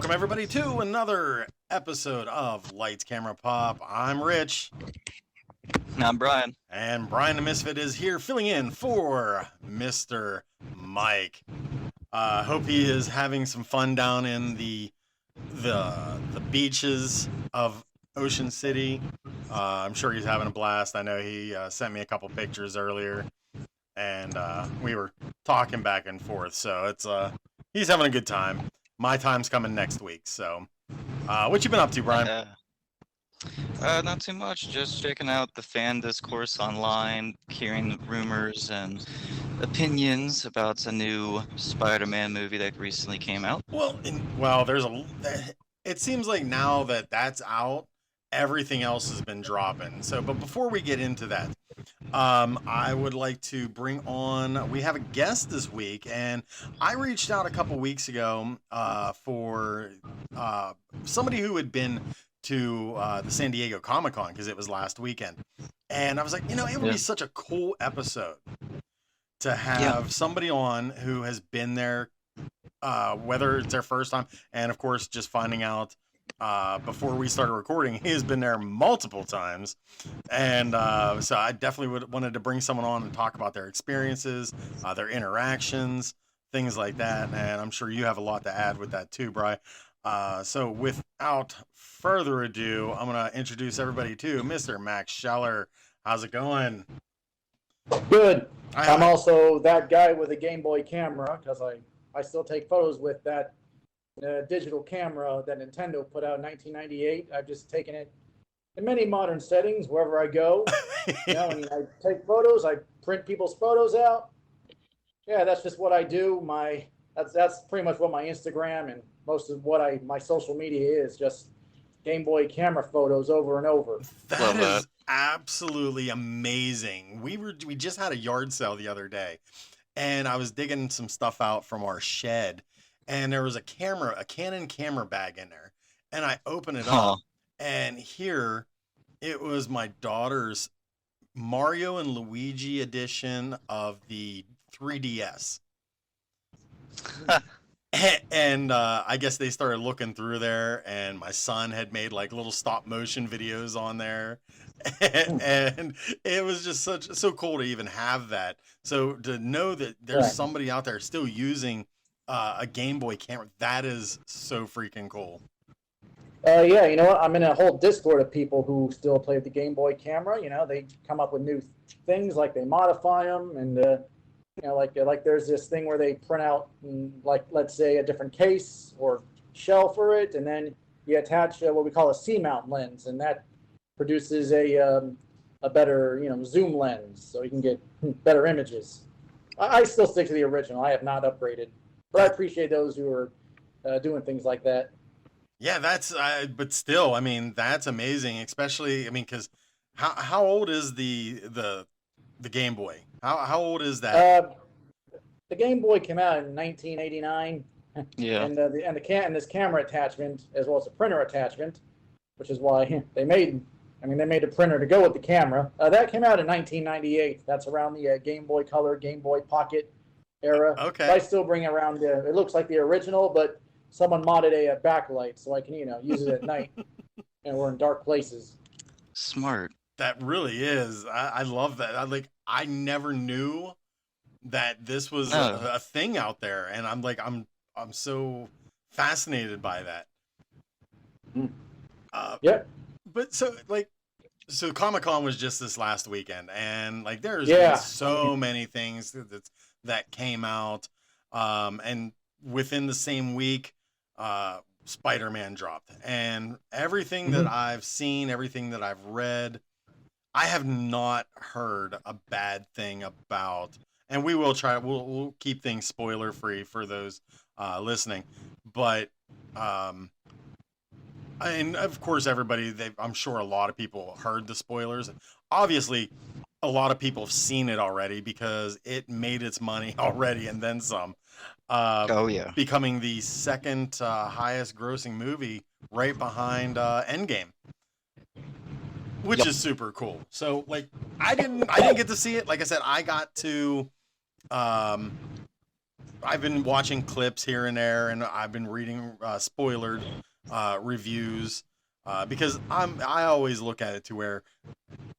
Welcome, everybody, to another episode of Lights, Camera, Pop. I'm Rich. I'm Brian. And Brian the Misfit is here filling in for Mr. Mike. Hope he is having some fun down in the beaches of Ocean City. I'm sure he's having a blast. I know he sent me a couple pictures earlier, and we were talking back and forth. So it's he's having a good time. My time's coming next week. So, what you been up to, Brian? Not too much. Just checking out the fan discourse online, hearing rumors and opinions about a new Spider-Man movie that recently came out. Well, it seems like now that that's out, everything else has been dropping. So, but before we get into that, I would like to bring on. We have a guest this week, and I reached out a couple weeks ago for somebody who had been to the San Diego Comic-Con because it was last weekend, and I was like, it would be such a cool episode to have somebody on who has been there, whether it's their first time, and of course, just finding out before we started recording, he has been there multiple times, and so I definitely wanted to bring someone on and talk about their experiences, their interactions, things like that, and I'm sure you have a lot to add with that too, Bri. So without further ado, I'm going to introduce everybody to Mr. Max Scheller. How's it going? Good. I'm also that guy with a Game Boy camera because I still take photos with that digital camera that Nintendo put out in 1998. I've just taken it in many modern settings wherever I go. And I take photos. I print people's photos out. Yeah, that's just what I do. That's pretty much what my Instagram and most of what my social media is, just Game Boy camera photos over and over. That is absolutely amazing. We just had a yard sale the other day, and I was digging some stuff out from our shed, and there was a Canon camera bag in there, and I opened it up, and here it was my daughter's Mario and Luigi edition of the 3DS. And I guess they started looking through there, and my son had made like little stop motion videos on there, and it was just so cool to even have that. So to know that there's somebody out there still using a Game Boy camera, that is so freaking cool. Yeah, you know what? I'm in a whole Discord of people who still play with the Game Boy camera. They come up with new things, like they modify them, and like there's this thing where they print out, like, let's say, a different case or shell for it, and then you attach what we call a C-mount lens, and that produces a better, zoom lens, so you can get better images. I still stick to the original. I have not upgraded, but I appreciate those who are doing things like that. Yeah, but still, that's amazing, especially, because how old is the Game Boy? How old is that? The Game Boy came out in 1989. Yeah. And this camera attachment, as well as a printer attachment, which is why they made a printer to go with the camera. That came out in 1998. That's around the Game Boy Color, Game Boy Pocket era. Okay. But I still bring around. It looks like the original, but someone modded a backlight, so I can use it at night, and we're in dark places. Smart. That really is. I love that. I never knew that this was a thing out there, and I'm so fascinated by that. Yeah. But so Comic-Con was just this last weekend, and there's been so many things that came out, and within the same week, Spider-Man dropped, and everything that I've seen, everything that I've read, I have not heard a bad thing about, and we'll keep things spoiler free for those listening, but and of course I'm sure a lot of people heard the spoilers. Obviously a lot of people have seen it already because it made its money already and then some. Becoming the second highest grossing movie right behind Endgame. Which is super cool. So I didn't get to see it. Like I said, I got to I've been watching clips here and there, and I've been reading spoilered reviews because I always look at it to where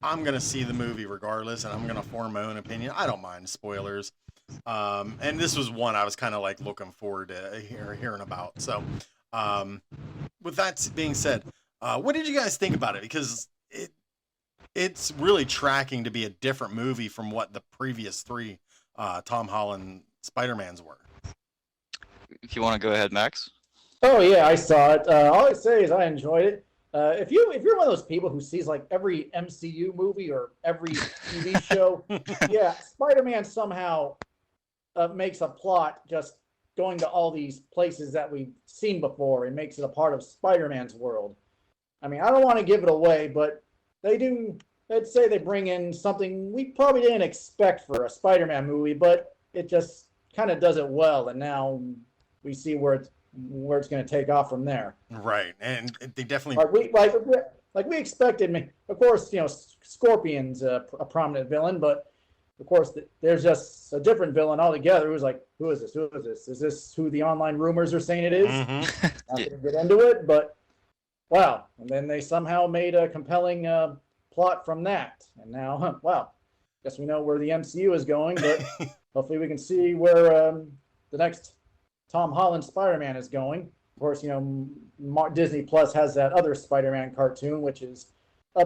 I'm gonna see the movie regardless, and I'm gonna form my own opinion. I don't mind spoilers, and this was one I was kind of like looking forward to hearing about. So, um, with that being said, what did you guys think about it? Because it's really tracking to be a different movie from what the previous three Tom Holland Spider-Mans were. If you want to go ahead, Max. Oh yeah, I saw it. All I say is I enjoyed it. If you're one of those people who sees like every MCU movie or every TV show, yeah, Spider-Man somehow makes a plot just going to all these places that we've seen before and makes it a part of Spider-Man's world. I mean, I don't want to give it away, but they do. Let's say they bring in something we probably didn't expect for a Spider-Man movie, but it just kind of does it well, and now we see where it's going to take off from there. Right, and they definitely like we expected. Of course, Scorpion's a prominent villain, but of course there's just a different villain altogether. Who's like, who is this? Who is this? Is this who the online rumors are saying it is? Mm-hmm. Not going to get into it, but wow! And then they somehow made a compelling plot from that, and now, wow, guess we know where the MCU is going, but hopefully we can see where the next Tom Holland Spider-Man is going. Of course, Disney Plus has that other Spider-Man cartoon, which is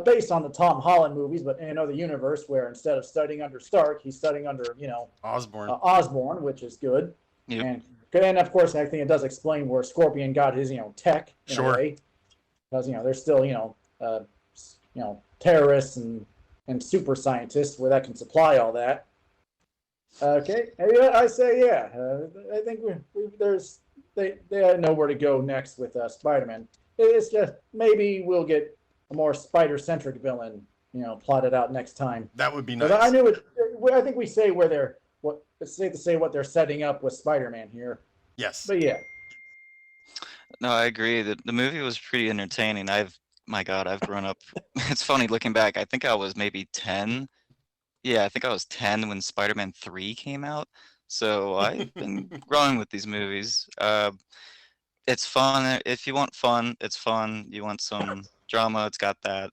based on the Tom Holland movies, but in another universe where instead of studying under Stark, he's studying under, Osborn, which is good. Yep. And of course, I think it does explain where Scorpion got his, tech in a Sure. way, because there's still, terrorists and super scientists where that can supply all that. Okay, I say yeah. I think they know where to go next with Spider-Man. It's just maybe we'll get a more spider-centric villain, plotted out next time. That would be nice. But I knew it. I think we say it's safe to say what they're setting up with Spider-Man here. Yes. But yeah. No, I agree. The movie was pretty entertaining. My God, I've grown up. It's funny looking back. I think I was maybe 10. Yeah, I think I was 10 when Spider-Man 3 came out. So I've been growing with these movies. It's fun. If you want fun, it's fun. You want some drama, it's got that.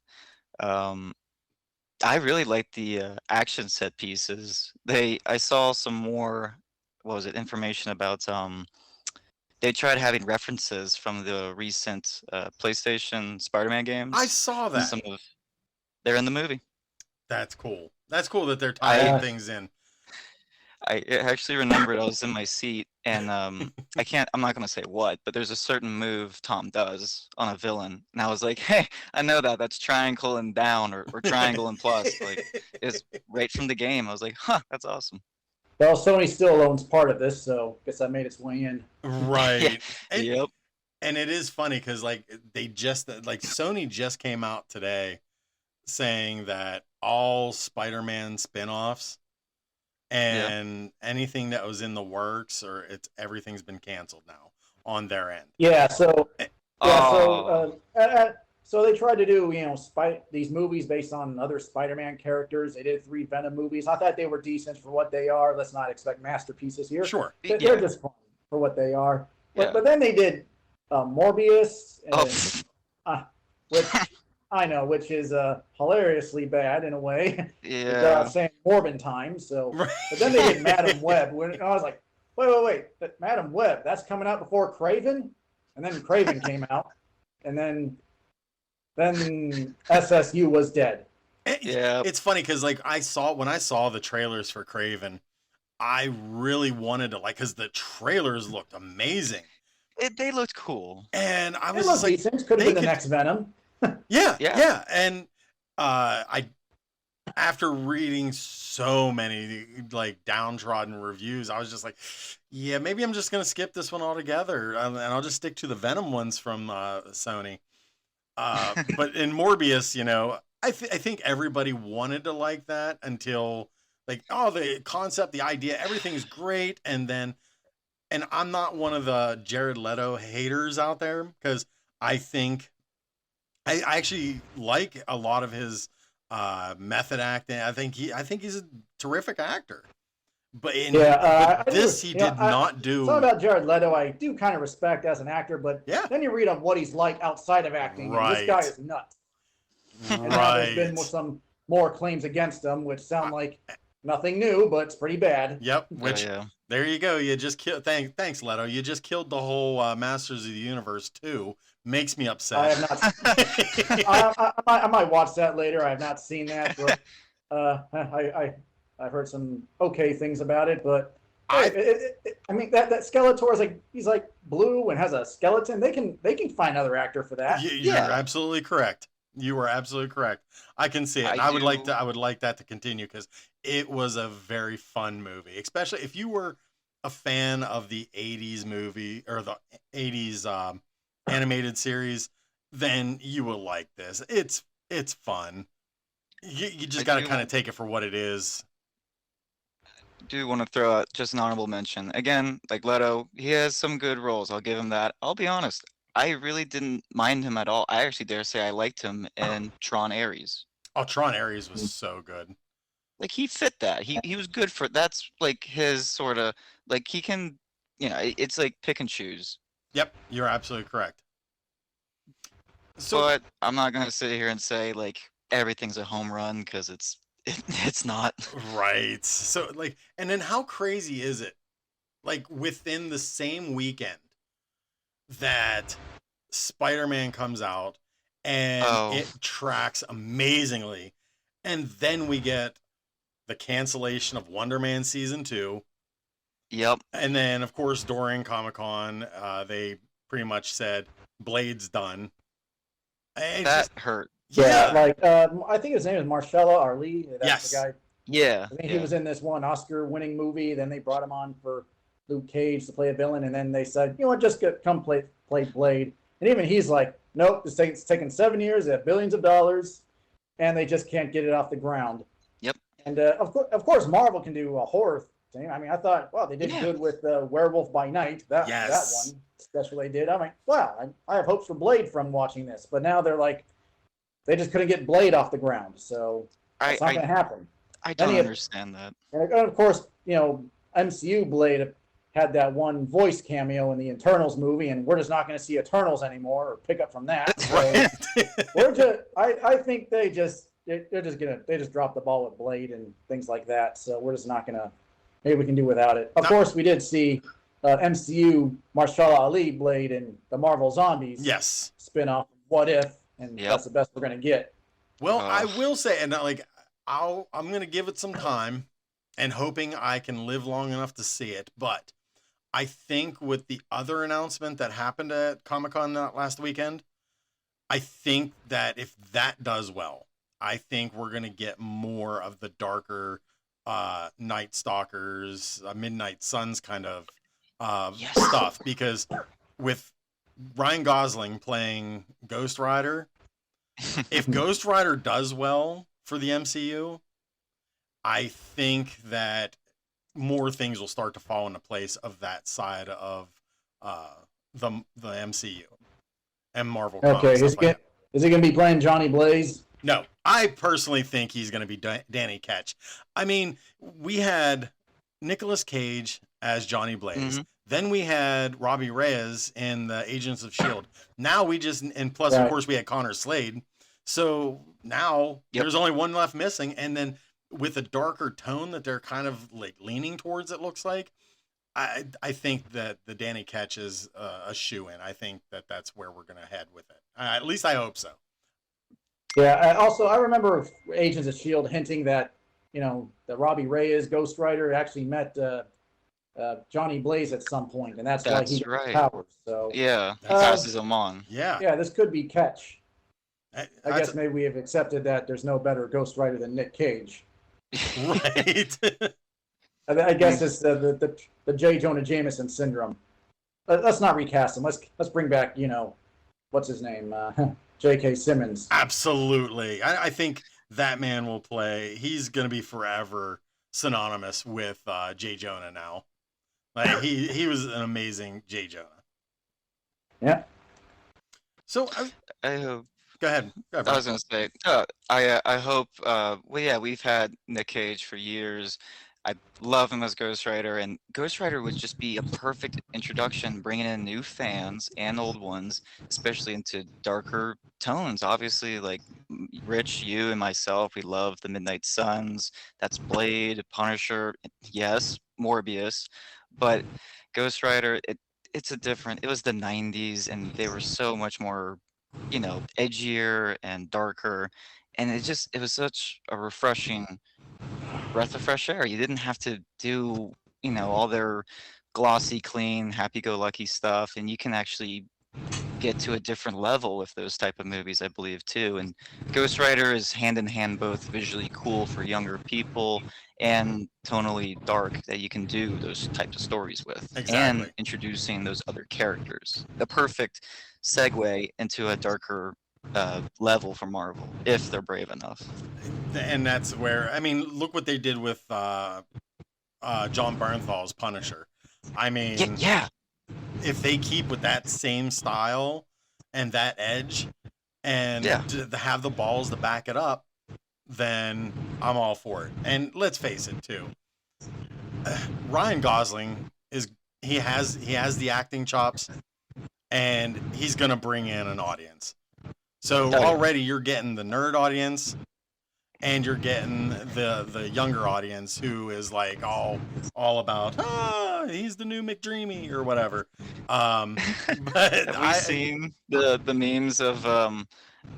I really like the action set pieces. I saw some more, information about they tried having references from the recent PlayStation Spider-Man games. I saw that. They're in the movie. That's cool. That's cool that they're tying things in. I actually remembered I was in my seat, and I'm not gonna say what, but there's a certain move Tom does on a villain, and I was like, hey, I know that's triangle and down or triangle and plus. Like, it's right from the game. I was like, huh, that's awesome. Well, Sony still owns part of this, so I guess that made its way in. Right. Yep. And it is funny because Sony just came out today saying that all Spider-Man spin-offs and anything that was in the works everything's been canceled now on their end. Yeah. So so they tried to do these movies based on other Spider-Man characters. They did 3 Venom movies. I thought they were decent for what they are. Let's not expect masterpieces here. Sure. They're just fun for what they are. Yeah. But then they did Morbius, which is hilariously bad in a way. Yeah. Saying Morbin time. So, but then they did Madam Web. When I was like, wait, Madam Web, that's coming out before Craven, and then Craven came out, and then SSU was dead. Yeah. It's funny because when I saw the trailers for Craven, I really wanted to because the trailers looked amazing. They looked cool. And I was just like, decent. Could have been the next Venom. Yeah. And after reading so many downtrodden reviews, I was just like, yeah, maybe I'm just gonna skip this one altogether, and I'll just stick to the Venom ones from Sony. But in Morbius, I think everybody wanted to like that until the concept, the idea, everything is great, and I'm not one of the Jared Leto haters out there because I think I actually like a lot of his method acting. I think he's a terrific actor, but I do. this he did not do. Something about Jared Leto, I do kind of respect as an actor, but Yeah. then you read on what he's like outside of acting, and this guy Right. is nuts. And now there's been some more claims against him, which sound like nothing new, but it's pretty bad. Yep. Which there you go. You just killed. Thanks, Leto. You just killed the whole Masters of the Universe too. Makes me upset. I have not. I might watch that later. I have not seen that, but I've heard some okay things about it. But I mean that Skeletor is like, he's like blue and has a skeleton. They can find another actor for that. You're absolutely correct. You are absolutely correct. I can see it. I would like that to continue because it was a very fun movie, especially if you were a fan of the 80s movie or the 80s animated series, then you will like this. It's fun. You just got to kind of take it for what it is. I do want to throw out just an honorable mention. Again, like Leto, he has some good roles. I'll give him that. I'll be honest. I really didn't mind him at all. I actually dare say I liked him in Tron Ares. Oh, Tron Ares was so good. Like he fit that. He was good for that's like his sort of like he can, it's like pick and choose. Yep, you're absolutely correct. So, but I'm not gonna sit here and say like everything's a home run because it's not. Right. So like, and then how crazy is it? Like within the same weekend that Spider-Man comes out and it tracks amazingly, and then we get the cancellation of Wonder Man season 2. Yep. And then of course during Comic-Con, they pretty much said Blade's done. That hurt. Yeah, like I think his name is Marcella Ali. That's the guy. Yeah. I think he was in this one Oscar-winning movie. Then they brought him on for Luke Cage to play a villain, and then they said, you know what, just come play Blade. And even he's like, nope, it's taken 7 years, they have billions of dollars, and they just can't get it off the ground. Yep. And of course, Marvel can do a horror thing. I mean, I thought, wow, they did good with Werewolf by Night. That one. That's what they did. I'm like, wow, I have hopes for Blade from watching this. But now they're like, they just couldn't get Blade off the ground, so it's not going to happen. I don't understand that. And of course, MCU Blade had that one voice cameo in the Eternals movie, and we're just not going to see Eternals anymore or pick up from that. So I think they just drop the ball with Blade and things like that. So we're just not going to. Maybe we can do without it. Of course, we did see MCU Marshala Ali Blade in the Marvel Zombies spinoff. What If, and that's the best we're going to get. Well, I will say, and I'm going to give it some time, and hoping I can live long enough to see it. But I think with the other announcement that happened at Comic-Con last weekend, I think that if that does well, I think we're going to get more of the darker Night Stalkers, Midnight Suns kind of stuff. Because with Ryan Gosling playing Ghost Rider, if Ghost Rider does well for the MCU, I think that more things will start to fall into place of that side of the MCU and Marvel. Okay, is he going to be playing Johnny Blaze? No, I personally think he's going to be Danny Ketch. I mean, we had Nicolas Cage as Johnny Blaze. Then we had Robbie Reyes in the Agents of S.H.I.E.L.D. Now we and plus, of course, we had Connor Slade. So now there's only one left missing. And then with a darker tone that they're kind of like leaning towards, it looks like, I think that the Danny Ketch is a shoo-in. I think that's where we're going to head with it. At least I hope so. Yeah. Also, I remember Agents of S.H.I.E.L.D. hinting that, that Robbie Reyes, Ghost Rider, actually met Johnny Blaze at some point, and that's why he got powers. So passes him on. Yeah, this could be Ketch. I guess maybe we have accepted that there's no better Ghost Rider than Nick Cage. Right. I guess it's the J. Jonah Jameson syndrome. Let's not recast him. Let's bring back what's his name, J.K. Simmons. Absolutely. I think that man will play. He's going to be forever synonymous with J. Jonah now. Like he was an amazing J. Jonah. Yeah. So I hope. Go ahead. I was going to say, I hope. We've had Nick Cage for years. I love him as Ghost Rider, and Ghost Rider would just be a perfect introduction, bringing in new fans and old ones, especially into darker tones. Obviously, like Rich, you, and myself, we love the Midnight Suns. That's Blade, Punisher, yes, Morbius, but Ghost Rider, it's a different. It was the '90s, and they were so much more, edgier and darker, and it was such a refreshing breath of fresh air. You didn't have to do, all their glossy, clean, happy-go-lucky stuff, and you can actually get to a different level with those type of movies, I believe, too. And Ghost Rider is hand in hand both visually cool for younger people and tonally dark that you can do those types of stories with, Exactly. and introducing those other characters. The perfect segue into a darker level for Marvel, if they're brave enough. And that's where, I mean, look what they did with John Bernthal's Punisher. I Yeah, mean, yeah. if they keep with that same style and that edge, and Yeah. to have the balls to back it up, then I'm all for it. And let's face it, too. Ryan Gosling he has the acting chops, and he's gonna bring in an audience. So Oh, yeah. already you're getting the nerd audience, and you're getting the younger audience who is like all about he's the new McDreamy or whatever. But Have we seen the memes of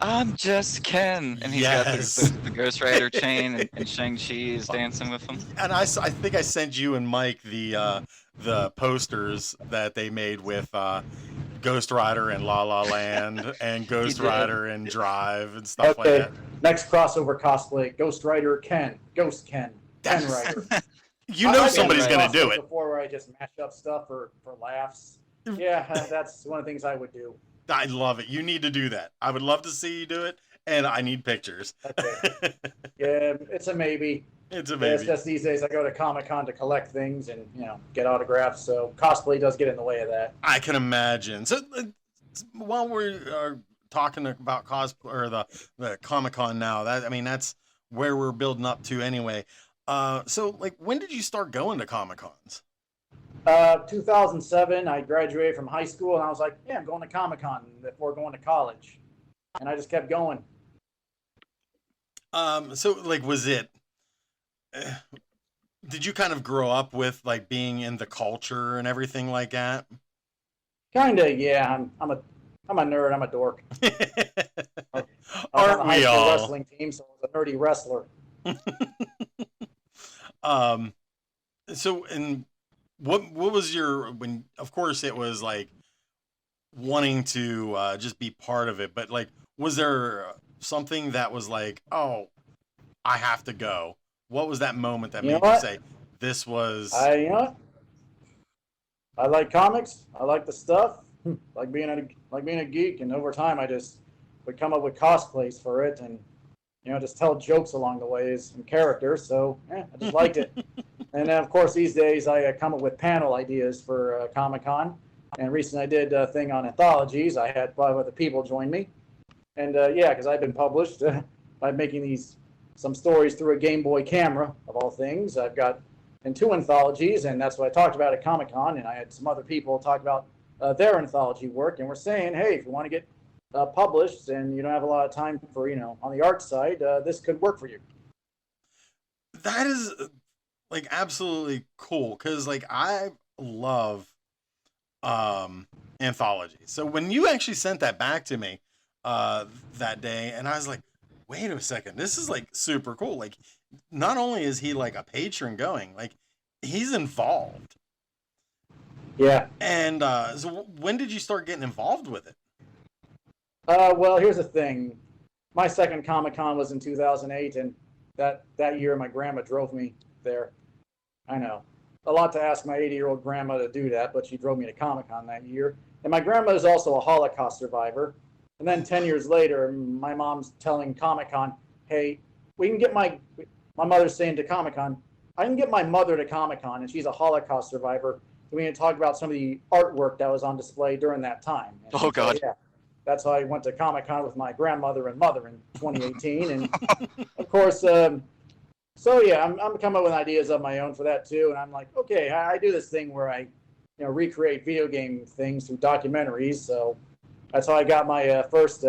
I'm just Ken, and he's got yes, the Ghost Rider chain, and Shang-Chi is dancing with him? and I think I sent you and Mike the posters that they made with Ghost Rider and La La Land and Ghost did. Rider and Drive and stuff like Okay, that. next crossover cosplay: Ghost Rider Ken, Ghost Ken, Ken Rider. You know I've somebody's done gonna do cosplays it. before, where I just mash up stuff for laughs. Yeah, that's one of the things I would do. I love it. You need to do that. I would love to see you do it, and I need pictures. Okay. Yeah, it's a maybe. It's a Yeah, it's maybe. just these days I go to Comic-Con to collect things and get autographs. So cosplay does get in the way of that. I can imagine. So while we're talking about cosplay or the Comic Con now, that's where we're building up to anyway. So like, when did you start going to Comic Cons? 2007, I graduated from high school, and I was like, yeah, I'm going to Comic-Con before going to college, and I just kept going. So like, was it? Did you kind of grow up with like being in the culture and everything like that? Kinda, yeah. I'm a nerd. I'm a dork. I was on Aren't the high we school all? wrestling team, so I was a nerdy wrestler. Um, so and what was your when? Of course, it was like wanting to just be part of it, but like, was there something that was like, oh, I have to go? What was that moment that You know made you what? say, this was? You know what? I like comics. I like the stuff. like being a geek, and over time, I just would come up with cosplays for it, and just tell jokes along the ways and characters. So I just liked it. And then, of course, these days I come up with panel ideas for Comic Con. And recently I did a thing on anthologies. I had 5 other people join me. And yeah, because I've been published by making some stories through a Game Boy camera, of all things. I've got in 2 anthologies, and that's what I talked about at Comic Con. And I had some other people talk about their anthology work. And we're saying, hey, if you want to get published and you don't have a lot of time for, on the art side, this could work for you. That is like absolutely cool because like I love anthology. So when you actually sent that back to me that day, and I was like, wait a second, this is like super cool. Like, not only is he like a patron going, like he's involved. Yeah. And so when did you start getting involved with it? Well, here's the thing. My second Comic-Con was in 2008, and that year my grandma drove me there. I know. A lot to ask my 80-year-old grandma to do that, but she drove me to Comic-Con that year. And my grandma is also a Holocaust survivor. And then 10 years later, my mom's telling Comic-Con, hey, we can get my mother's saying to Comic-Con, I can get my mother to Comic-Con, and she's a Holocaust survivor. So we can talk about some of the artwork that was on display during that time. And Oh, God. So, yeah. That's how I went to Comic-Con with my grandmother and mother in 2018. And, of course, So yeah, I'm coming up with ideas of my own for that too, and I'm like, okay, I do this thing where I, recreate video game things through documentaries. So that's how I got my first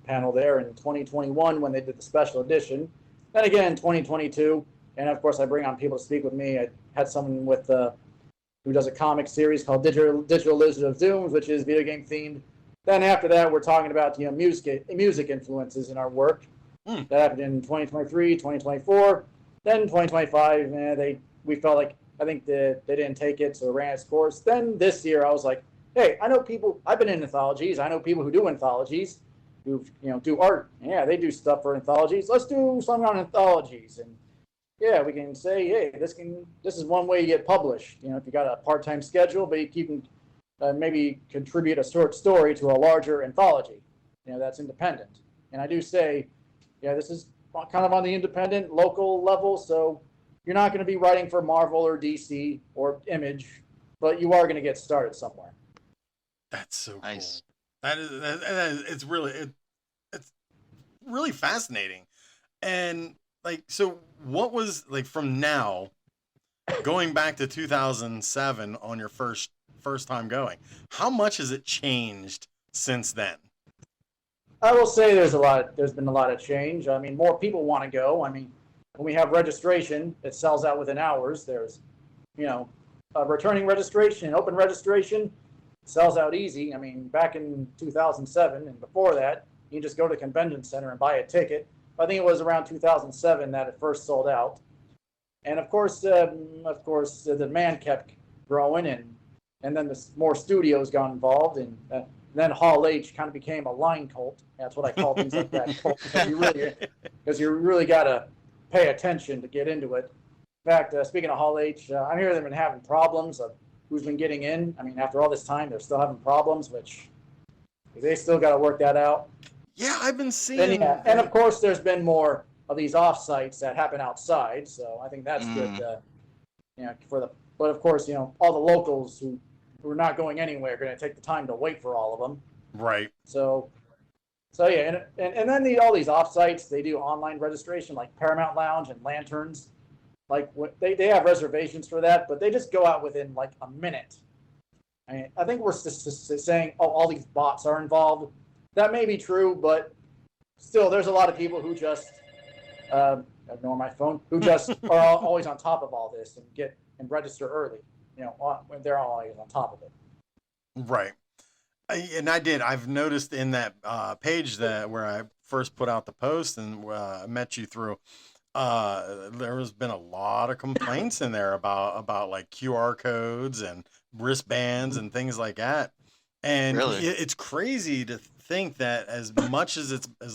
panel there in 2021 when they did the special edition. Then again in 2022, and of course I bring on people to speak with me. I had someone with who does a comic series called Digital Lizard of Dooms, which is video game themed. Then after that, we're talking about music influences in our work. Hmm. That happened in 2023, 2024. Then 2025, we felt like I think they didn't take it, so it ran its course. Then this year, I was like, hey, I know people. I've been in anthologies. I know people who do anthologies, who do art. Yeah, they do stuff for anthologies. Let's do something on anthologies, and yeah, we can say, hey, this is one way you get published. If you got a part-time schedule, but you can maybe contribute a short story to a larger anthology. That's independent. And I do say, yeah, this is kind of on the independent local level, so you're not going to be writing for Marvel or DC or Image, but you are going to get started somewhere. That's so cool. Nice. It's really fascinating. And like, so what was like from now going back to 2007 on your first time going? How much has it changed since then? I will say there's been a lot of change. I mean, more people want to go. I mean, when we have registration, it sells out within hours. There's, returning registration, open registration, sells out easy. I mean, back in 2007 and before that, you can just go to the convention center and buy a ticket. I think it was around 2007 that it first sold out. And of course, the demand kept growing, and then more studios got involved, and then Hall H kind of became a line cult. That's what I call things like that, cult, because you really got to pay attention to get into it. In fact, speaking of Hall H, I'm hearing they've been having problems of who's been getting in. I mean, after all this time, they're still having problems, which they still got to work that out. Yeah, I've been seeing. And of course, there's been more of these off-sites that happen outside, so I think that's good. But of course, all the locals who are not going anywhere are going to take the time to wait for all of them. Right. So yeah, and then all these off-sites, they do online registration like Paramount Lounge and Lanterns. Like they have reservations for that, but they just go out within like a minute. I think we're just saying, oh, all these bots are involved. That may be true, but still, there's a lot of people who just ignore my phone, who just are always on top of all this and register early. When they're always on top of it. Right. I've noticed in that page where I first put out the post and met you through, there has been a lot of complaints in there about like QR codes and wristbands and things like that. And Really? it's crazy to think that as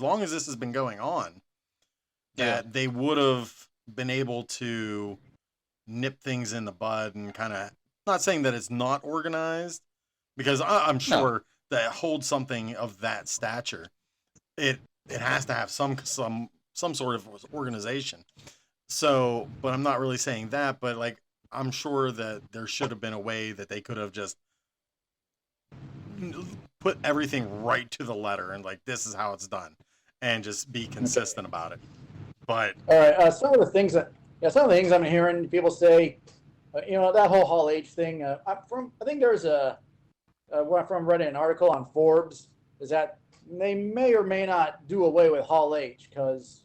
long as this has been going on, that they would have been able to nip things in the bud and kind of, not saying that it's not organized, because I'm sure that holds something of that stature, it has to have some sort of organization. So, but I'm not really saying that, but like, I'm sure that there should have been a way that they could have just put everything right to the letter and like, this is how it's done, and just be consistent about it. But all right, some of the things I'm hearing people say, that whole Hall H thing. I think there's from reading an article on Forbes, is that they may or may not do away with Hall H because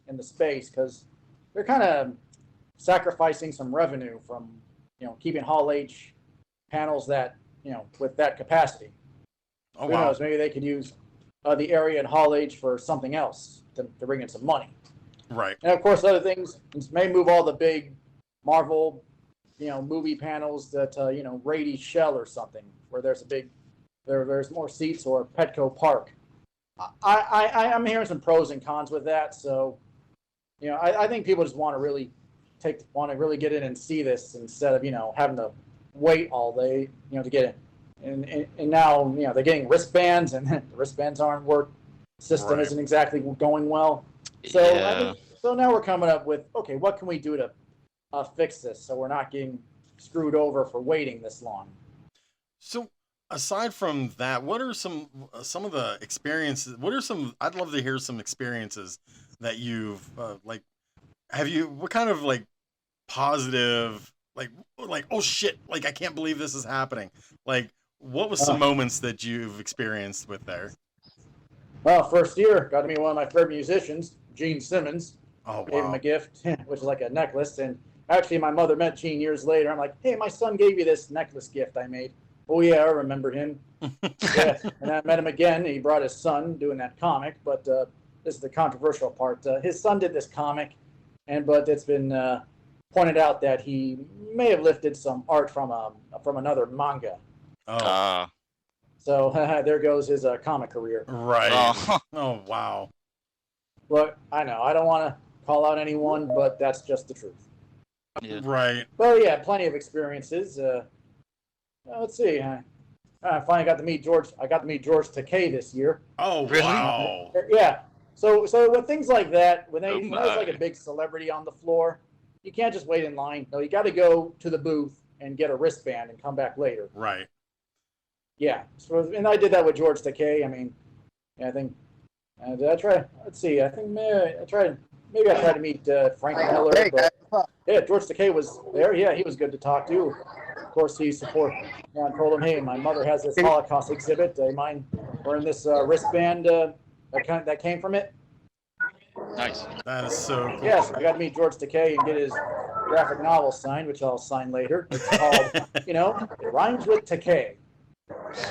they're kind of sacrificing some revenue from keeping Hall H panels that with that capacity. oh Who wow, knows? Maybe they could use the area in Hall H for something else to bring in some money. right, And of course, other things may move all the big Marvel, movie panels that Rady Shell or something, where there's more seats, or Petco Park. I'm hearing some pros and cons with that. So, I think people just want to really get in and see this instead of having to wait all day to get in. And now they're getting wristbands, and the wristbands aren't work. System Right. isn't exactly going well. So so now we're coming up with, okay, what can we do to fix this so we're not getting screwed over for waiting this long? So aside from that, what are some of the experiences? I'd love to hear some experiences that you've what kind of like positive, like oh shit, like I can't believe this is happening. Like, what was some moments that you've experienced with there? Well, first year, got to meet one of my favorite musicians, Gene Simmons. Oh Gave him wow. a gift, which is like a necklace. And actually, my mother met Gene years later. I'm like, hey, my son gave you this necklace gift I made. Oh, yeah, I remember him. Yeah. And I met him again. He brought his son doing that comic. But this is the controversial part. His son did this comic, but it's been pointed out that he may have lifted some art from another manga. Oh. So there goes his comic career. Right. Oh. Oh wow. Look, I know I don't want to call out anyone, but that's just the truth. Yeah. Right. Well, yeah, plenty of experiences. Let's see. I finally got to meet George. I got to meet George Takei this year. Oh Really? wow. Yeah. So with things like that, when Oh there's like a my. big celebrity on the floor, you can't just wait in line. No, you got to go to the booth and get a wristband and come back later. Right. Yeah. So, and I did that with George Takei. I mean, I think. Did I try? Let's see. I think maybe I tried to meet Frank Miller. Hey, guys. But, yeah, George Takei was there. Yeah, he was good to talk to. Of course, he supported. I told him, hey, my mother has this Holocaust exhibit. Do you mind wearing this wristband that came from it? Nice. That is so cool. Yes, I got to meet George Takei and get his graphic novel signed, which I'll sign later. It's called, it rhymes with Takei.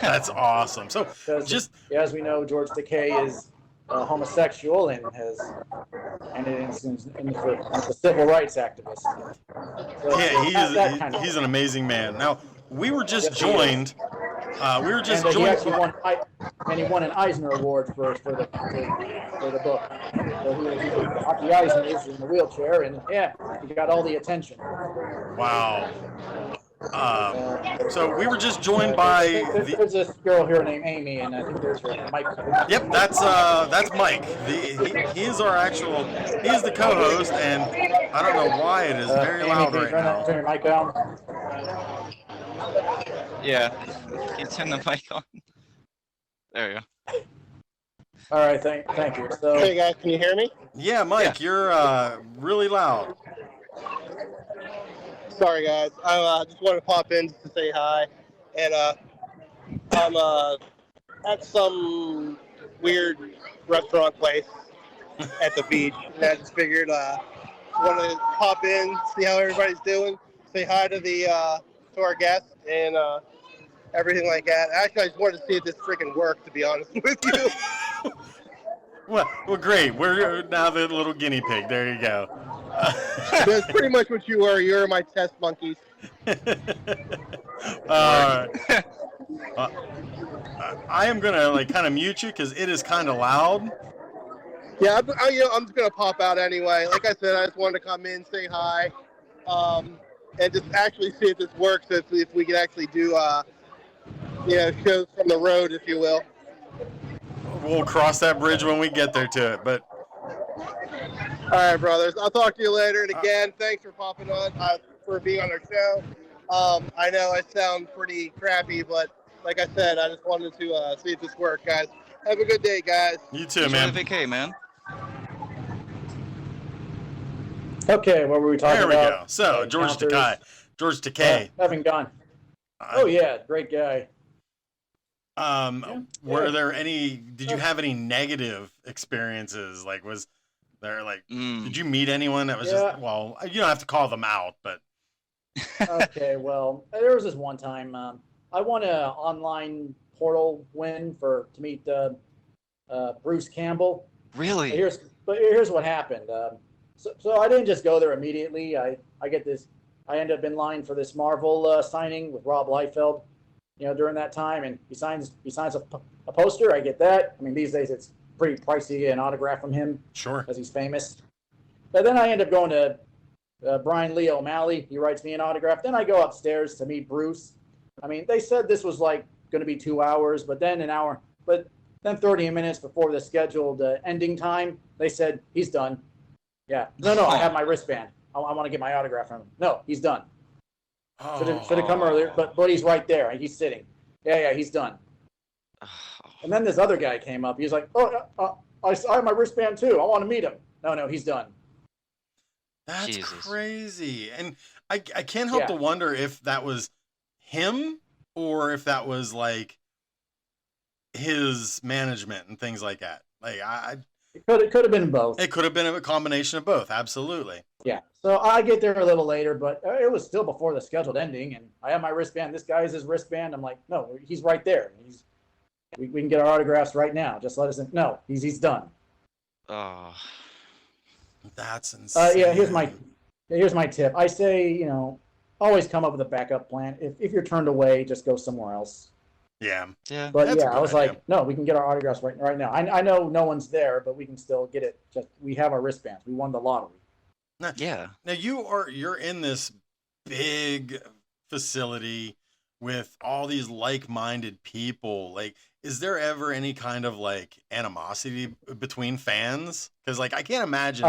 That's awesome. So Because, just as we know, George Takei is homosexual and is a civil rights activist. So yeah, he's an amazing man. Now we were just joined. We were just and he joined. actually won an Eisner Award for the book. So he the Eisner is in the wheelchair, and yeah, he got all the attention. Wow. So we were just joined by There's this girl here named Amy, and I think there's her Mike. Yep, that's Mike. He is the co-host, and I don't know why it is very Amy, loud can you right now. turn your mic down? Yeah. Can you turn the mic on? There you go. All right, thank you. So Hey guys, can you hear me? Yeah, Mike, you're really loud. Sorry guys, I just wanted to pop in just to say hi, and I'm at some weird restaurant place at the beach, and I just figured wanted to pop in, see how everybody's doing, say hi to to our guests, and everything like that. Actually, I just wanted to see if this freaking worked, to be honest with you. Well, great. We're now the little guinea pig. There you go. That's pretty much what you were. You're my test monkeys. I am gonna kind of mute you because it is kind of loud. Yeah, I'm just gonna pop out anyway. Like I said, I just wanted to come in, say hi, and just actually see if this works. If we can actually do, shows from the road, if you will. We'll cross that bridge when we get there to it. But All right, brothers. I'll talk to you later. And again, thanks for popping on, for being on our show. I know I sound pretty crappy, but like I said, I just wanted to see if this worked, guys. Have a good day, guys. you too, Enjoy man. the vacay, man. okay, what were we talking There we about? go. So George Takei. Haven't gone. Oh yeah, great guy. Were there any? Did you have any negative experiences? Like, was there did you meet anyone that was just? Well, you don't have to call them out, but. Okay, well, there was this one time I won an online portal win to meet Bruce Campbell. Really? Here's what happened. So I didn't just go there immediately. I ended up in line for this Marvel signing with Rob Liefeld. During that time, and he signs a poster. I get that. I mean, these days it's pretty pricey to get an autograph from him. Sure. Because he's famous. But then I end up going to Brian Lee O'Malley. He writes me an autograph. Then I go upstairs to meet Bruce. I mean, they said this was going to be 2 hours, but then 30 minutes before the scheduled ending time, they said he's done. Yeah. No, I have my wristband. I want to get my autograph from him. No, he's done. Should have come earlier, but he's right there. He's sitting. Yeah, he's done. And then this other guy came up. He's like, I have my wristband too. I want to meet him. No, he's done. That's Jesus. crazy. And I can't help to wonder if that was him or if that was like his management and things like that. Like It could have been both. it could have been a combination of both. Absolutely. Yeah. So I get there a little later, but it was still before the scheduled ending, and I have my wristband. This guy has his wristband. I'm like, no, he's right there. We can get our autographs right now. Just let us in. No, he's done. Oh. That's insane. Yeah. Here's my tip. I say, always come up with a backup plan. If you're turned away, just go somewhere else. Yeah. Yeah. But I was like, no, we can get our autographs right now. I know no one's there, but we can still get it. Just we have our wristbands. We won the lottery. Now, Now you're in this big facility with all these like-minded people. Like, is there ever any kind of like animosity between fans? Because like I can't imagine.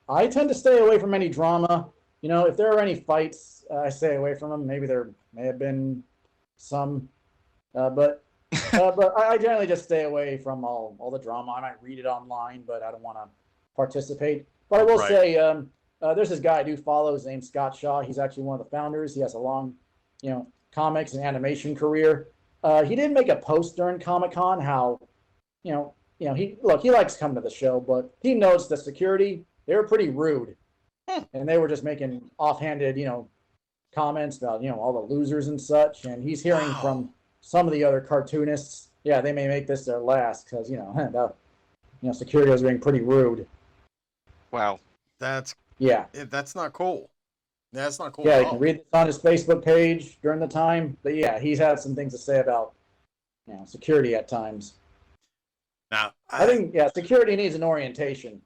I tend to stay away from any drama. If there are any fights, I stay away from them. Maybe there may have been some. But I generally just stay away from all the drama. I might read it online, but I don't want to participate. But I will say, there's this guy I do follow. His name's Scott Shaw. He's actually one of the founders. He has a long, comics and animation career. He did make a post during Comic-Con how, he likes coming to the show, but he noticed the security, they were pretty rude. And they were just making offhanded, comments about, all the losers and such. And he's hearing from some of the other cartoonists, they may make this their last because, security was being pretty rude. Wow. That's not cool. That's not cool. Yeah, you can read this on his Facebook page during the time. But he's had some things to say about, security at times. Now, I think security needs an orientation.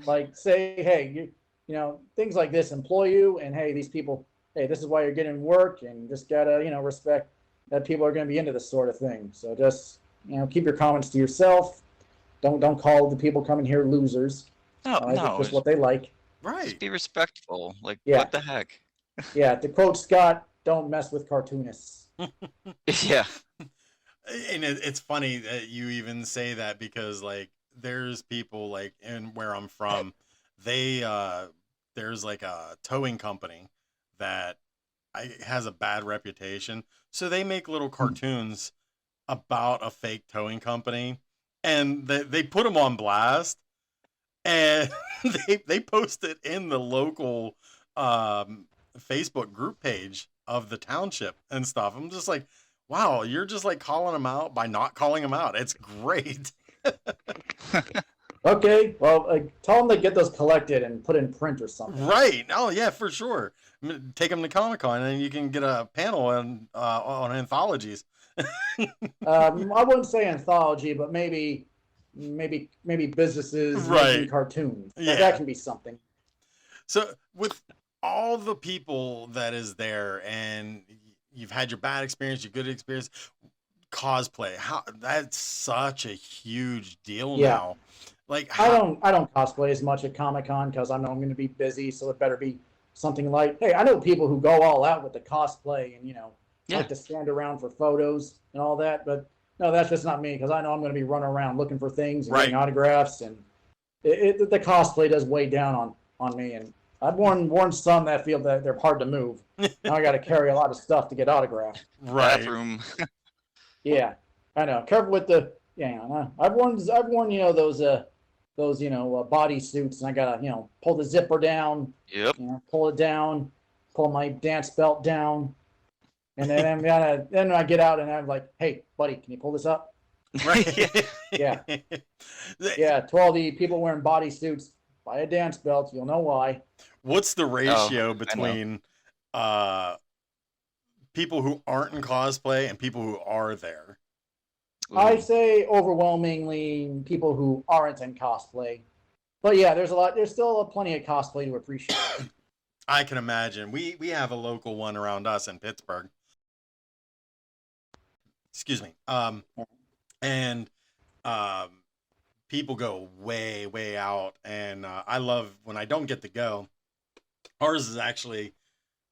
Like say, hey, things like this employ you, and hey, these people, hey, this is why you're getting work, and just gotta, respect that people are going to be into this sort of thing. So just, keep your comments to yourself. Don't call the people coming here losers. No, it's just what they like. Right. Just be respectful. Like, what the heck? Yeah, to quote Scott, don't mess with cartoonists. Yeah. And it's funny that you even say that because like there's people like in where I'm from, there's like a towing company that has a bad reputation. So they make little cartoons about a fake towing company and they put them on blast and they post it in the local Facebook group page of the township and stuff. I'm just like, wow, you're just like calling them out by not calling them out. It's great. Okay, well, tell them to get those collected and put in print or something. Right. Oh yeah, for sure. Take them to Comic-Con and you can get a panel on anthologies. I wouldn't say anthology, but maybe businesses making cartoons. Yeah. That can be something. So with all the people that is there and you've had your bad experience, your good experience, cosplay, that's such a huge deal now. Like I don't cosplay as much at Comic-Con because I know I'm going to be busy, so it better be something like, hey, I know people who go all out with the cosplay and like to stand around for photos and all that, but no, that's just not me because I know I'm going to be running around looking for things and getting autographs, and the cosplay does weigh down on me. And I've worn some that feel that they're hard to move. Now I got to carry a lot of stuff to get autographed. Right. Bathroom. Yeah, I know. Careful with the I've worn those body suits, and I gotta pull the zipper down. Yep. Pull it down, pull my dance belt down, and then I get out and I'm like, hey, buddy, can you pull this up? Right. Yeah. To all the people wearing body suits, buy a dance belt. You'll know why. What's the ratio between people who aren't in cosplay and people who are there? I say overwhelmingly people who aren't in cosplay. But yeah, there's still plenty of cosplay to appreciate. I can imagine. We have a local one around us in Pittsburgh. Excuse me. And people go way, way out. And I love when I don't get to go. Ours is actually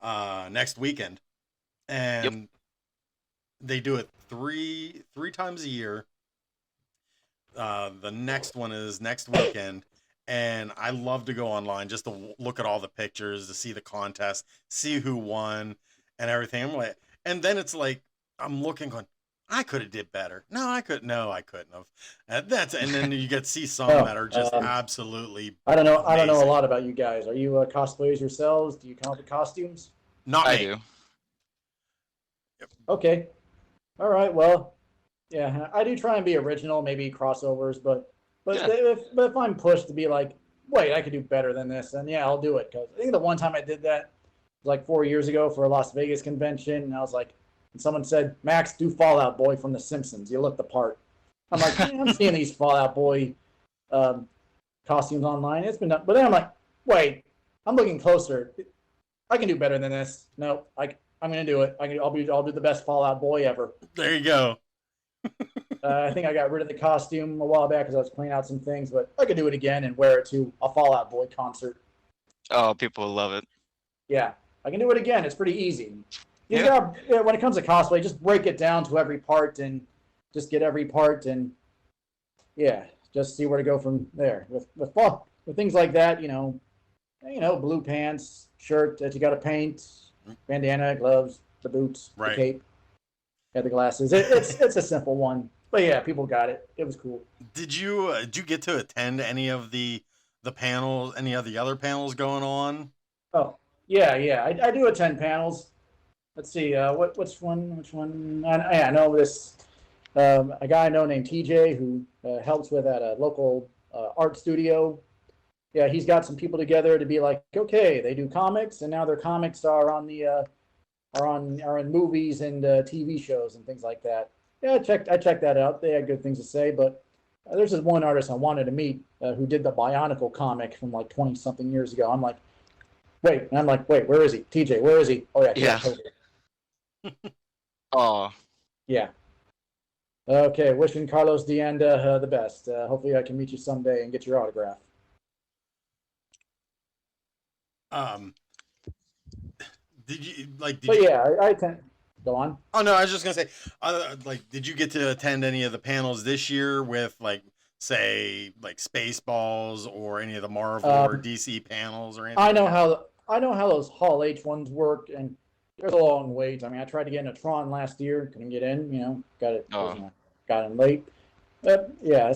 next weekend. And they do it three times a year. The next one is next weekend. and I love to go online just to look at all the pictures, to see the contest, see who won, and everything. I'm like, and then it's like I'm looking, going, I could have did better. No, I could. No, I couldn't have. And then you get to see some Oh, that are just absolutely I don't know. I don't know a amazing. lot about you guys. Are you cosplayers yourselves? Do you come up with costumes? Not I me. do. Okay. All right. Well, yeah, I do try and be original, maybe crossovers, but Yeah. if I'm pushed to be like, wait, I could do better than this, then yeah, I'll do it. Because I think the one time I did that was like 4 years ago for a Las Vegas convention, and I was like, and someone said, Max, do Fallout Boy from The Simpsons. You look the part. I'm like, yeah, I'm seeing these Fallout Boy um, costumes online. It's been done, but then I'm like, wait, I'm looking closer. I can do better than this. No, I'm gonna do it. I'll do the best Fallout Boy ever. There you go. I think I got rid of the costume a while back because I was cleaning out some things, but I could do it again and wear it to a Fallout Boy concert. Oh, people will love it. Yeah, I can do it again. It's pretty easy. Yeah. When it comes to cosplay, just break it down to every part and just get every part and yeah, just see where to go from there. With things like that, blue pants, shirt that you got to paint, bandana, gloves, the boots, Right. the cape, yeah, the glasses. It's a simple one, but yeah, people got it. It was cool. Did you get to attend any of the panels, any of the other panels going on? Oh, yeah. I do attend panels. Let's see. Which one? I know this. A guy I know named TJ who helps with at a local art studio. Yeah, he's got some people together to be like, okay, they do comics, and now their comics are on the are in movies and TV shows and things like that. Yeah, I checked that out. They had good things to say, but there's this one artist I wanted to meet who did the Bionicle comic from like 20 something years ago. I'm like, wait, where is he? TJ, where is he? Oh yeah, Yeah. Oh, yeah. Okay, wishing Carlos Deanda the best. Hopefully, I can meet you someday and get your autograph. Did you like? Did But you, yeah, I tend. Go on. Oh no, I was just gonna say, did you get to attend any of the panels this year with like, say, like Spaceballs or any of the Marvel or DC panels or anything? I know how those Hall H ones work, and there's a long wait. I mean, I tried to get into Tron last year, couldn't get in. Got in late. But yeah,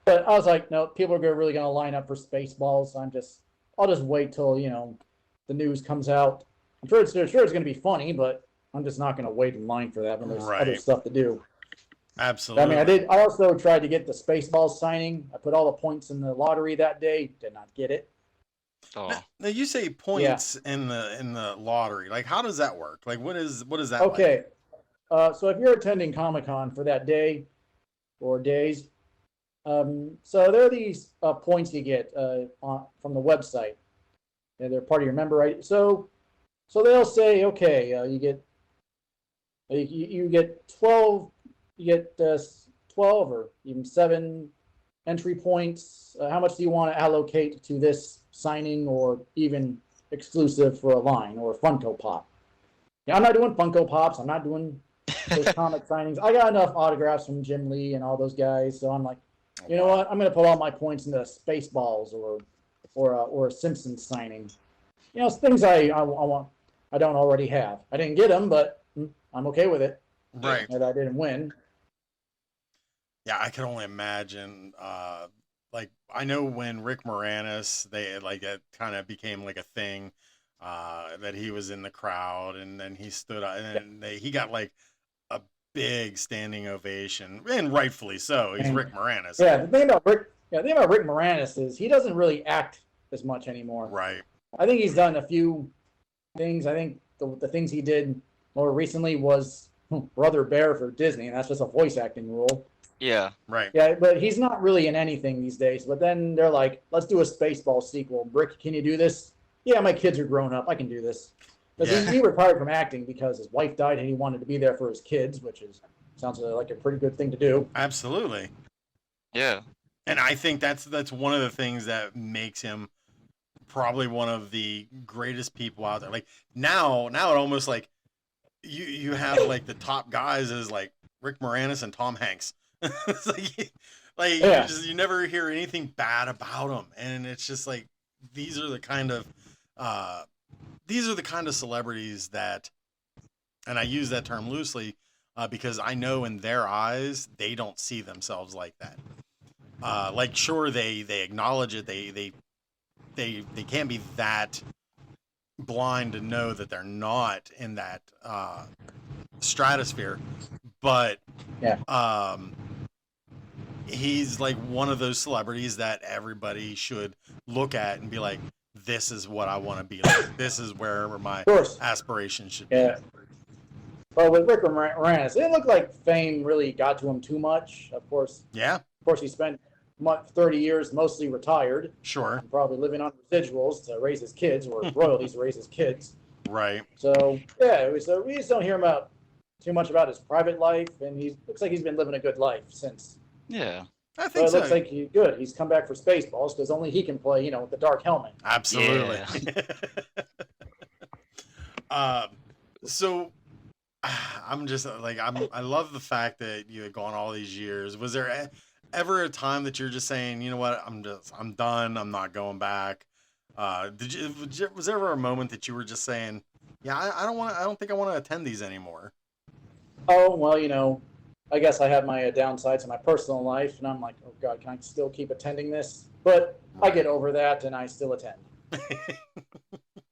but I was like, no, people are really gonna line up for Spaceballs. So I'll just wait till the news comes out. I'm sure it's gonna be funny, but I'm just not gonna wait in line for that when there's other stuff to do. Absolutely. I mean, I also tried to get the Spaceballs signing. I put all the points in the lottery that day. Did not get it. oh. Now you say points in the lottery. Like, how does that work? Like, what is that? Okay. So if you're attending Comic-Con for that day or days, so there are these points you get from the website. And they're part of your member ID. So they'll say, okay, you get 12, 12 or even 7 entry points. How much do you want to allocate to this signing or even exclusive for a line or a Funko Pop? Yeah, I'm not doing Funko Pops. I'm not doing those comic signings. I got enough autographs from Jim Lee and all those guys, so I'm like, you know what? I'm going to put all my points into Spaceballs or a Simpsons signing. Things I want. I don't already have. I didn't get them, but I'm okay with it. Right. That I didn't win. Yeah, I can only imagine. Like, I know when Rick Moranis, it kind of became like a thing, that he was in the crowd, and then he stood up, and then he got like a big standing ovation, and rightfully so. He's Rick Moranis. Yeah, the thing about Rick Moranis is he doesn't really act as much anymore. Right. I think he's done a few things. I think the things he did more recently was Brother Bear for Disney, and that's just a voice acting role. Yeah. Right. Yeah, but he's not really in anything these days. But then they're like, let's do a Spaceball sequel. Rick, can you do this? Yeah, my kids are grown up. I can do this. Because he retired from acting because his wife died and he wanted to be there for his kids, which sounds like a pretty good thing to do. Absolutely. Yeah. And I think that's one of the things that makes him probably one of the greatest people out there. Like now it almost like you have like the top guys is like Rick Moranis and Tom Hanks. It's like Yeah. you never hear anything bad about them, and it's just like these are the kind of celebrities that, and I use that term loosely because I know in their eyes they don't see themselves like that. Like sure they acknowledge it, they can't be that blind to know that they're not in that stratosphere, but Yeah. He's like one of those celebrities that everybody should look at and be like, this is what I want to be like. This is where my Of course. aspirations should Yeah. Well, with Rick Moranis, it didn't look like fame really got to him too much. Of course, he spent 30 years mostly retired. Sure. And probably living on residuals to raise his kids, or royalties to raise his kids. Right. So, yeah, we just don't hear too much about his private life, and he looks like he's been living a good life since. Yeah. I think so. It looks like he's good. He's come back for Spaceballs because only he can play, with the dark helmet. Absolutely. Yeah. So I'm just like, I love the fact that you had gone all these years. Was there ever a time that you're just saying, you know what, I'm done. I'm not going back. Was there ever a moment that you were just saying, yeah, I don't think I want to attend these anymore? Oh, well, I guess I have my downsides in my personal life, and I'm like, oh God, can I still keep attending this? But I get over that, and I still attend.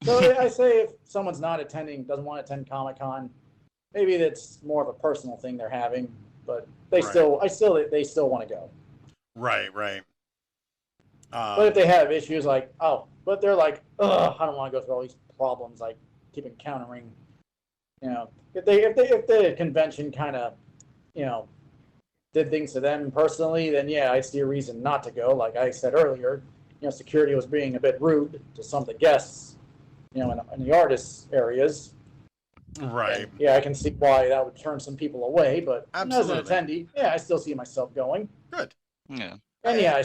So I say if someone's doesn't want to attend Comic-Con, maybe that's more of a personal thing they're having, but they still want to go. Right. But if they have issues but they're like, ugh, I don't want to go through all these problems, like keep encountering, if the convention kind of, did things to them personally, then yeah, I see a reason not to go. Like I said earlier, security was being a bit rude to some of the guests, in the artists areas. Right. And, yeah, I can see why that would turn some people away, but Absolutely. As an attendee, yeah, I still see myself going. Good. Yeah. And yeah,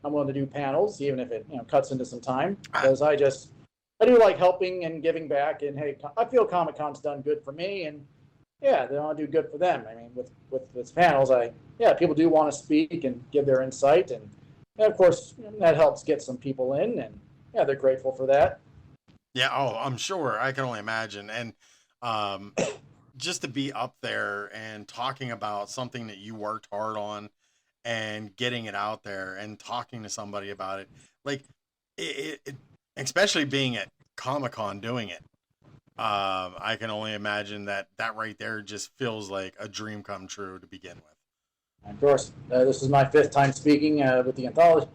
I'm willing to do panels, even if it cuts into some time, because I do like helping and giving back. And hey, I feel Comic-Con's done good for me, and yeah, they want to do good for them. I mean, with its panels, people do want to speak and give their insight, and of course that helps get some people in, and yeah, they're grateful for that. Yeah. Oh, I'm sure. I can only imagine. And just to be up there and talking about something that you worked hard on and getting it out there and talking to somebody about it, like it especially being at Comic-Con doing it, I can only imagine that right there just feels like a dream come true to begin with. Of course, this is my 5th time speaking with the anthology,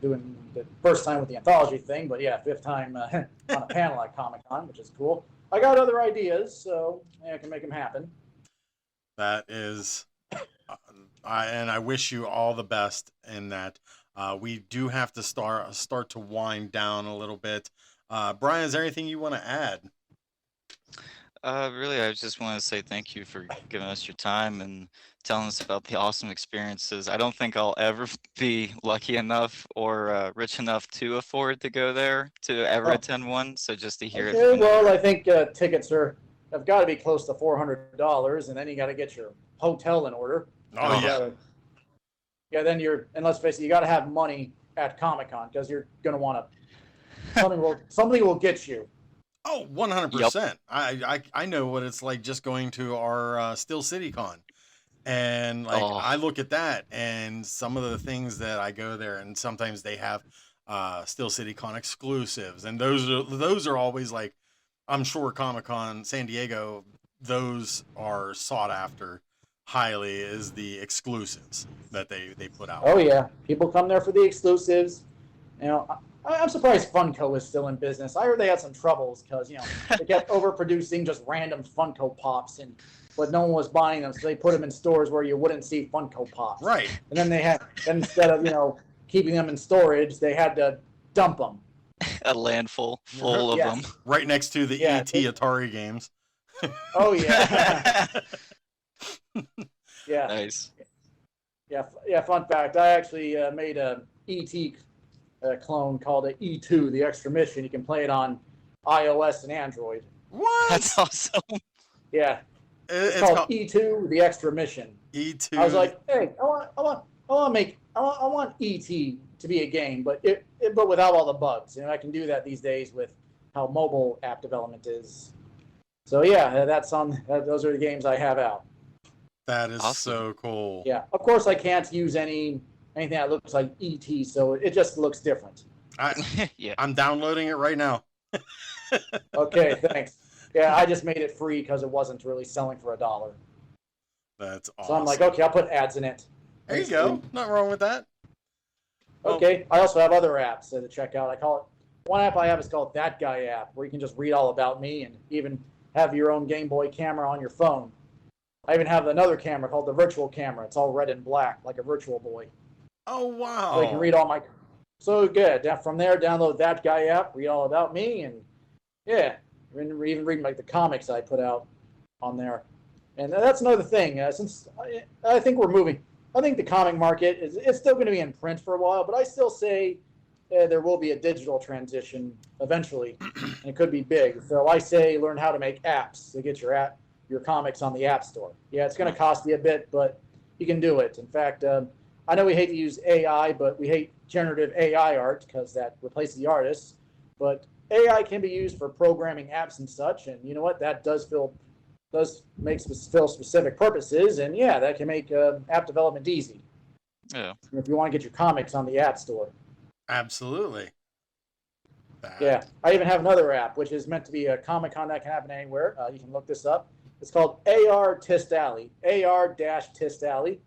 doing the first time with the anthology thing, but yeah, 5th time on a panel at Comic-Con, which is cool. I got other ideas, so yeah, I can make them happen. That is, and I wish you all the best in that. We do have to start to wind down a little bit. Brian, is there anything you want to add? Really, I just want to say thank you for giving us your time and telling us about the awesome experiences. I don't think I'll ever be lucky enough or rich enough to afford to go there to ever attend one. So just to hear it. Well, I think tickets have got to be close to $400, and then you got to get your hotel in order. Oh yeah. Yeah, then and let's face it, you got to have money at Comic-Con because you're going to want to. Something will get you. Oh, 100%. Yep. I know what it's like just going to our Steel City Con. And I look at that and some of the things that I go there, and sometimes they have Steel City Con exclusives, and those are always like, I'm sure Comic-Con San Diego, those are sought after highly as the exclusives that they put out. Oh yeah, people come there for the exclusives. I'm surprised Funko is still in business. I heard they had some troubles because, they kept overproducing just random Funko Pops, but no one was buying them, so they put them in stores where you wouldn't see Funko Pops. Right. And then instead of, keeping them in storage, they had to dump them. A landfill full of them. Right next to the E.T. Atari games. Oh, yeah. Yeah. Nice. Yeah, fun fact, I actually made a E.T. Clone called a E2, the Extra Mission. You can play it on iOS and Android. What? That's awesome. Yeah. It's called E2, the Extra Mission. E2. I was like, hey, I want ET to be a game, but but without all the bugs, and I can do that these days with how mobile app development is. So yeah, those are the games I have out. that is Awesome. so cool. Yeah, of course I can't use anything that looks like ET, so it just looks different. Yeah. I'm downloading it right now. Okay, thanks. Yeah, I just made it free because it wasn't really selling for $1. That's awesome. So I'm like, okay, I'll put ads in it. There you It's go. free. Nothing wrong with that. Well, Okay, I also have other apps to check out. I call it one app I have is called That Guy app, where you can just read all about me and even have your own Game Boy camera on your phone. I even have another camera called the Virtual Camera. It's all red and black, like a Virtual Boy. oh wow. So you can read all my. So good. From there, download That Guy app, read all about me, and yeah, even read like the comics I put out on there. And that's another thing. Since I think we're moving, I think the comic market it's still going to be in print for a while, but I still say there will be a digital transition eventually, and it could be big. So I say learn how to make apps to get your comics on the App Store. Yeah, it's going to cost you a bit, but you can do it. In fact, I know we hate to use AI, but we hate generative AI art because that replaces the artists. But AI can be used for programming apps and such, and you know what? That does make specific purposes, and yeah, that can make app development easy. Yeah. If you want to get your comics on the App Store. Absolutely. Yeah, I even have another app which is meant to be a Comic-Con that can happen anywhere. You can look this up. It's called AR-Tist Alley. AR-Tist Alley.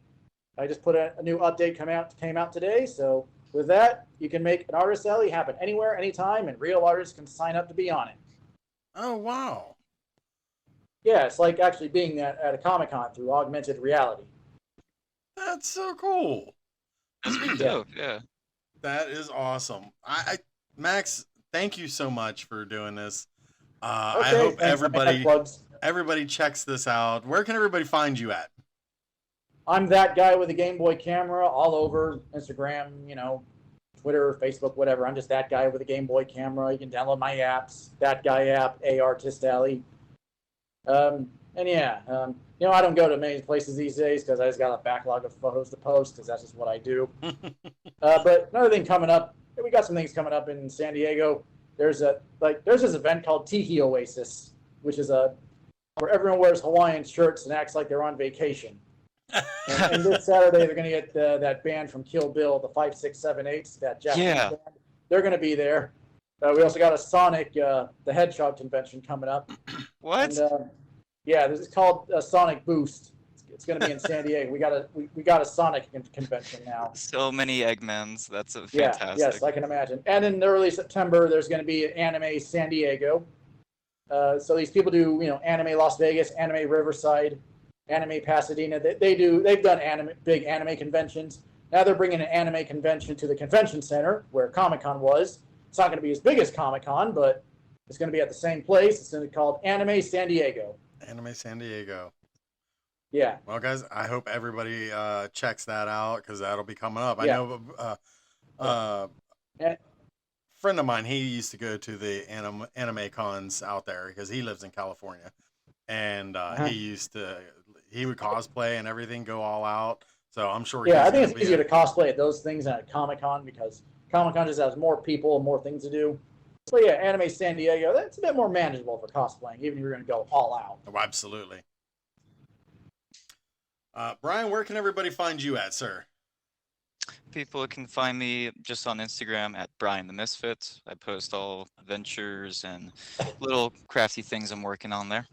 I just put a new update came out today. So with that, you can make an artist alley happen anywhere, anytime, and real artists can sign up to be on it. Oh wow. Yeah, it's like actually being at a Comic-Con through augmented reality. That's so cool. That's pretty dope. Yeah. That is awesome. Max, thank you so much for doing this. I Okay, hope thanks. everybody checks this out. Where can everybody find you at? I'm that guy with a Game Boy camera all over Instagram, Twitter, Facebook, whatever. I'm just that guy with a Game Boy camera. You can download my apps, That Guy app, AR-Tist Alley. And yeah, I don't go to many places these days because I just got a backlog of photos to post because that's just what I do. But another thing coming up, we got some things coming up in San Diego. There's this event called Tiki Oasis, which is where everyone wears Hawaiian shirts and acts like they're on vacation. And this Saturday they're going to get that band from Kill Bill, the 5678, that Japanese band. They're going to be there. We also got a Sonic the Hedgehog convention coming up. What? And, yeah, this is called Sonic Boost. It's going to be in San Diego. We got a Sonic convention now. So many Eggmans. That's a fantastic. Yes, I can imagine. And in early September, there's going to be Anime San Diego. So these people do, Anime Las Vegas, Anime Riverside, Anime Pasadena. They've done big anime conventions. Now they're bringing an anime convention to the convention center where Comic-Con was. It's not going to be as big as Comic-Con, but it's going to be at the same place. It's going to be called Anime San Diego. Anime San Diego. Yeah. Well, guys, I hope everybody checks that out because that'll be coming up. Yeah. I know friend of mine, he used to go to the anime cons out there because he lives in California, and he would cosplay and everything, go all out. So I'm sure. Yeah, I think it's easier to cosplay at those things than at Comic-Con because Comic-Con just has more people and more things to do. So yeah, Anime San Diego, that's a bit more manageable for cosplaying, even if you're going to go all out. Oh, absolutely. Brian, where can everybody find you at, sir? People can find me just on Instagram at Brian the Misfit. I post all adventures and little crafty things I'm working on there.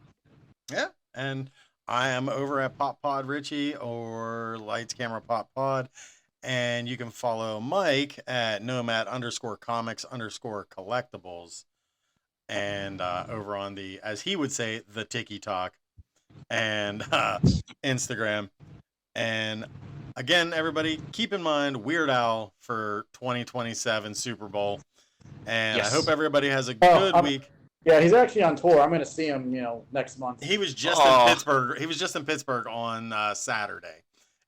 Yeah, and I am over at Pop Pod Richie or Lights Camera Pop Pod, and you can follow Mike at nomad_comics_collectibles, and over on the, as he would say, the Tiki Talk, and Instagram. And again, everybody, keep in mind Weird Al for 2027 Super Bowl, and yes. I hope everybody has a good week. Yeah, he's actually on tour. I'm going to see him, next month. He was just in Pittsburgh. He was just in Pittsburgh on Saturday,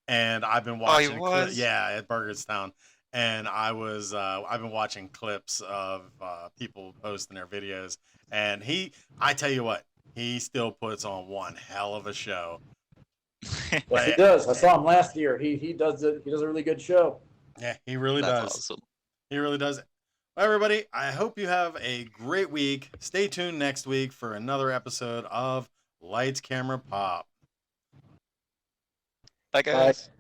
and I've been watching. He was? At Burgerstown, and I've been watching clips of people posting their videos, and I tell you what, he still puts on one hell of a show. Yes, he does. I saw him last year. He does it. He does a really good show. Yeah, he really That's does. awesome. He really does. Well, everybody, I hope you have a great week. Stay tuned next week for another episode of Lights, Camera, Pop. Bye, guys.